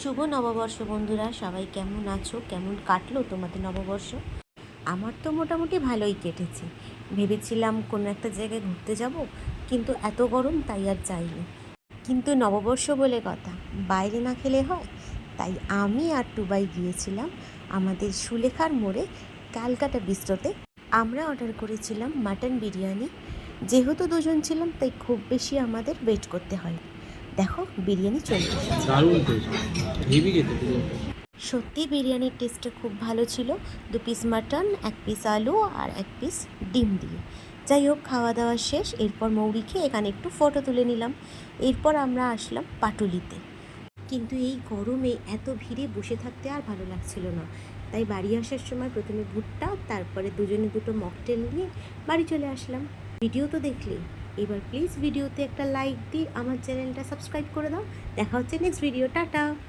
শুভ নববর্ষ বন্ধুরা, সবাই কেমন আছো? কেমন কাটলো তোমাদের নববর্ষ? আমার তো মোটামুটি ভালোই কেটেছে। ভেবেছিলাম কোনো একটা জায়গায় ঘুরতে যাব, কিন্তু এত গরম তাই আর যাইনি। কিন্তু নববর্ষ বলে কথা, বাইরে না খেলে হয়? তাই আমি আর টুবাই গিয়েছিলাম আমাদের সুলেখার মোড়ে ক্যালকাটা বিস্ট্রোতে। আমরা অর্ডার করেছিলাম মাটন বিরিয়ানি। যেহেতু দুজন ছিলাম তাই খুব বেশি আমাদের ওয়েট করতে হয়। দেখো, বিরিয়ানি চলে এসেছে। দারুণ টেস্ট, হেভি খেতে বিরিয়ানিটা। সত্যি বিরিয়ানির টেস্টটা খুব ভালো ছিল। 2 পিস মাটন, 1 পিস আলু আর 1 পিস ডিম দিয়ে। যাই হোক, খাওয়া দাওয়া শেষ। এরপর মৌরি খেয়ে এখানে একটু ফটো তুলে নিলাম। এরপর আমরা আসলাম পাটুলিতে। কিন্তু এই গরমে এত ভিড়ে বসে থাকতে আর ভালো লাগছিল না। তাই বাড়ি আসার সময় প্রথমে ভুট্টা, তারপরে দুজনে দুটো মকটেল নিয়ে বাড়ি চলে আসলাম। ভিডিও তো দেখলে, এবার প্লিজ ভিডিওতে একটা লাইক দিয়ে আমার চ্যানেলটা সাবস্ক্রাইব করে দাও। দেখা হচ্ছে নেক্সট ভিডিও। টাটা।